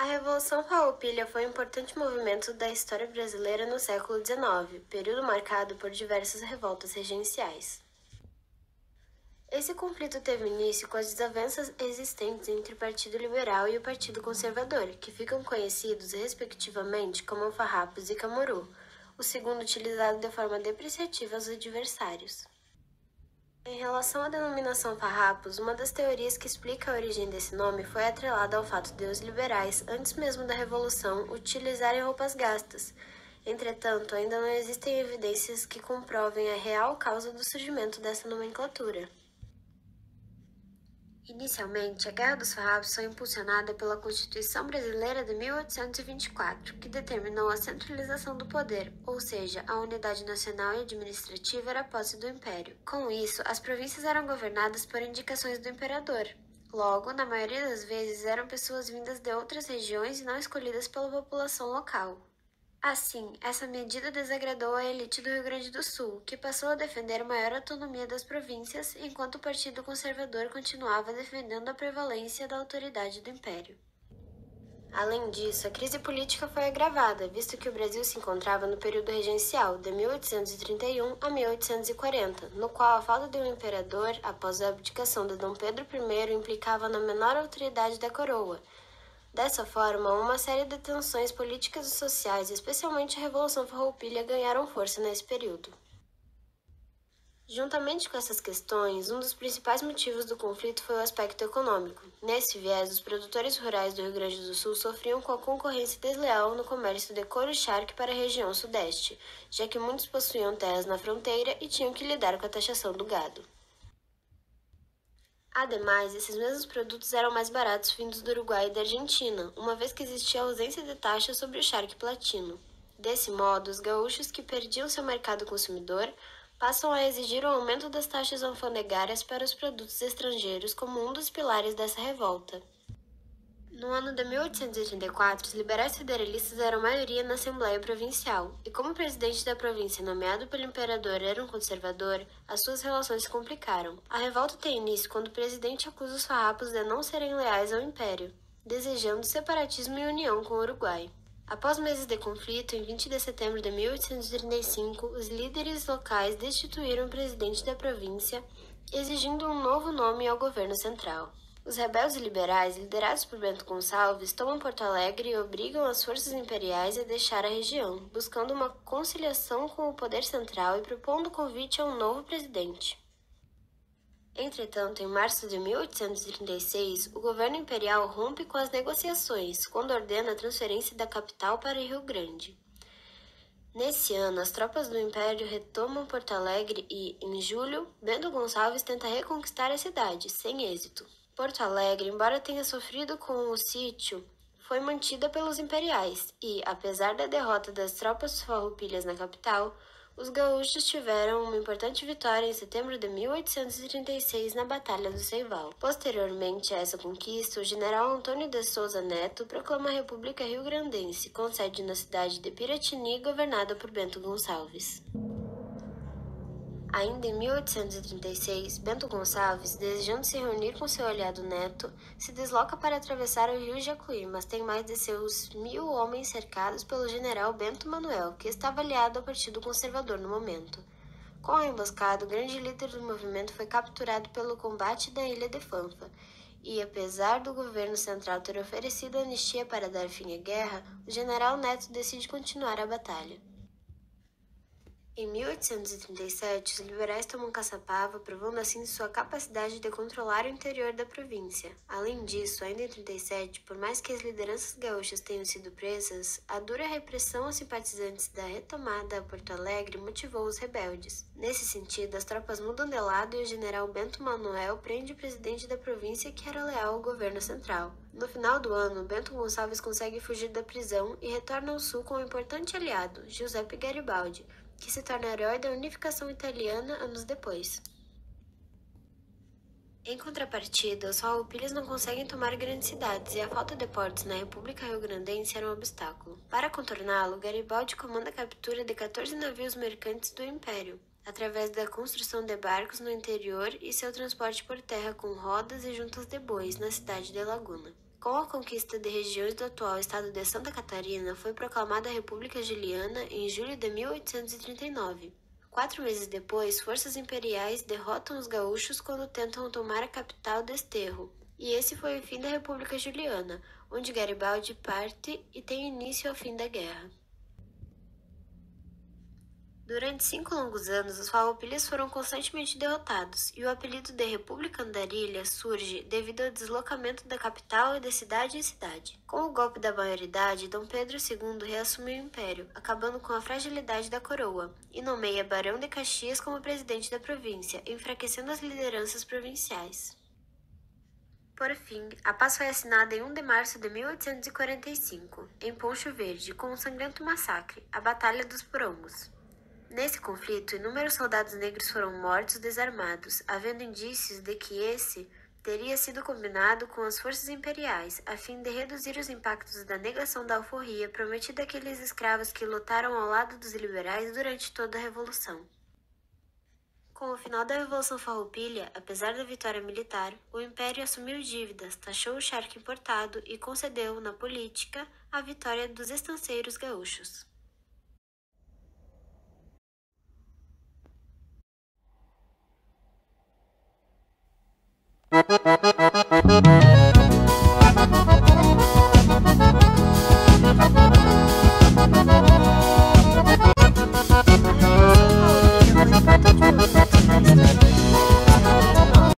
A Revolução Farroupilha foi um importante movimento da história brasileira no século XIX, período marcado por diversas revoltas regenciais. Esse conflito teve início com as desavenças existentes entre o Partido Liberal e o Partido Conservador, que ficam conhecidos respectivamente como farrapos e camuru, o segundo utilizado de forma depreciativa aos adversários. Em relação à denominação farrapos, uma das teorias que explica a origem desse nome foi atrelada ao fato de os liberais, antes mesmo da Revolução, utilizarem roupas gastas. Entretanto, ainda não existem evidências que comprovem a real causa do surgimento dessa nomenclatura. Inicialmente, a Guerra dos Farrapos foi impulsionada pela Constituição Brasileira de 1824, que determinou a centralização do poder, ou seja, a unidade nacional e administrativa era posse do Império. Com isso, as províncias eram governadas por indicações do imperador. Logo, na maioria das vezes, eram pessoas vindas de outras regiões e não escolhidas pela população local. Assim, essa medida desagradou a elite do Rio Grande do Sul, que passou a defender maior autonomia das províncias, enquanto o Partido Conservador continuava defendendo a prevalência da autoridade do Império. Além disso, a crise política foi agravada, visto que o Brasil se encontrava no período regencial, de 1831 a 1840, no qual a falta de um imperador, após a abdicação de Dom Pedro I, implicava na menor autoridade da coroa. Dessa forma, uma série de tensões políticas e sociais, especialmente a Revolução Farroupilha, ganharam força nesse período. Juntamente com essas questões, um dos principais motivos do conflito foi o aspecto econômico. Nesse viés, os produtores rurais do Rio Grande do Sul sofriam com a concorrência desleal no comércio de couro e charque para a região sudeste, já que muitos possuíam terras na fronteira e tinham que lidar com a taxação do gado. Ademais, esses mesmos produtos eram mais baratos vindos do Uruguai e da Argentina, uma vez que existia ausência de taxa sobre o charque platino. Desse modo, os gaúchos que perdiam seu mercado consumidor passam a exigir o aumento das taxas alfandegárias para os produtos estrangeiros como um dos pilares dessa revolta. No ano de 1884, os liberais federalistas eram maioria na Assembleia Provincial, e como o presidente da província nomeado pelo imperador era um conservador, as suas relações se complicaram. A revolta tem início quando o presidente acusa os farrapos de não serem leais ao império, desejando separatismo e união com o Uruguai. Após meses de conflito, em 20 de setembro de 1835, os líderes locais destituíram o presidente da província, exigindo um novo nome ao governo central. Os rebeldes liberais, liderados por Bento Gonçalves, tomam Porto Alegre e obrigam as forças imperiais a deixar a região, buscando uma conciliação com o poder central e propondo convite a um novo presidente. Entretanto, em março de 1836, o governo imperial rompe com as negociações, quando ordena a transferência da capital para Rio Grande. Nesse ano, as tropas do Império retomam Porto Alegre e, em julho, Bento Gonçalves tenta reconquistar a cidade, sem êxito. Porto Alegre, embora tenha sofrido com o sítio, foi mantida pelos imperiais e, apesar da derrota das tropas farroupilhas na capital, os gaúchos tiveram uma importante vitória em setembro de 1836 na Batalha do Ceival. Posteriormente a essa conquista, o general Antônio de Souza Neto proclama a República Rio-Grandense, com sede na cidade de Piratini, governada por Bento Gonçalves. Ainda em 1836, Bento Gonçalves, desejando se reunir com seu aliado Neto, se desloca para atravessar o rio Jacuí, mas tem mais de seus 1.000 homens cercados pelo general Bento Manuel, que estava aliado ao Partido Conservador no momento. Com a emboscada, o grande líder do movimento foi capturado pelo combate da Ilha de Fanfa, e apesar do governo central ter oferecido anistia para dar fim à guerra, o general Neto decide continuar a batalha. Em 1837, os liberais tomam Caçapava, provando assim sua capacidade de controlar o interior da província. Além disso, ainda em 37, por mais que as lideranças gaúchas tenham sido presas, a dura repressão aos simpatizantes da retomada a Porto Alegre motivou os rebeldes. Nesse sentido, as tropas mudam de lado e o general Bento Manuel prende o presidente da província que era leal ao governo central. No final do ano, Bento Gonçalves consegue fugir da prisão e retorna ao sul com um importante aliado, Giuseppe Garibaldi, que se torna herói da unificação italiana anos depois. Em contrapartida, os farroupilhas não conseguem tomar grandes cidades e a falta de portos na República Rio-Grandense era um obstáculo. Para contorná-lo, Garibaldi comanda a captura de 14 navios mercantes do Império, através da construção de barcos no interior e seu transporte por terra com rodas e juntas de bois na cidade de Laguna. Com a conquista de regiões do atual estado de Santa Catarina, foi proclamada a República Juliana em julho de 1839. 4 meses depois, forças imperiais derrotam os gaúchos quando tentam tomar a capital Desterro, e esse foi o fim da República Juliana, onde Garibaldi parte e tem início ao fim da guerra. Durante 5 longos anos, os farroupilhas foram constantemente derrotados, e o apelido de República Andarilha surge devido ao deslocamento da capital e de cidade em cidade. Com o golpe da maioridade, Dom Pedro II reassumiu o império, acabando com a fragilidade da coroa, e nomeia Barão de Caxias como presidente da província, enfraquecendo as lideranças provinciais. Por fim, a paz foi assinada em 1 de março de 1845, em Poncho Verde, com um sangrento massacre, a Batalha dos Porongos. Nesse conflito, inúmeros soldados negros foram mortos desarmados, havendo indícios de que esse teria sido combinado com as forças imperiais, a fim de reduzir os impactos da negação da alforria prometida àqueles escravos que lutaram ao lado dos liberais durante toda a Revolução. Com o final da Revolução Farroupilha, apesar da vitória militar, o Império assumiu dívidas, taxou o charque importado e concedeu, na política, a vitória dos estanceiros gaúchos.